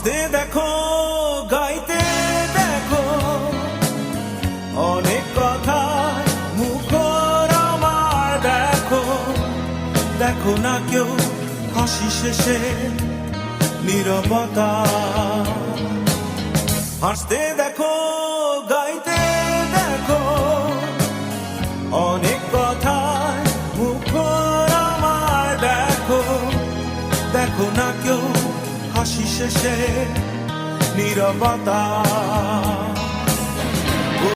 হাসতে দেখো, গাইতে দেখো, অনেক কথা মুখর আমার দেখো। দেখো না কেউ হাসি শেষে নীরবতা। হাসতে দেখো, গাইতে দেখো, অনেক কথা মুখর আমার দেখো। দেখো না কেউ হাসি শেষে নীরবতা।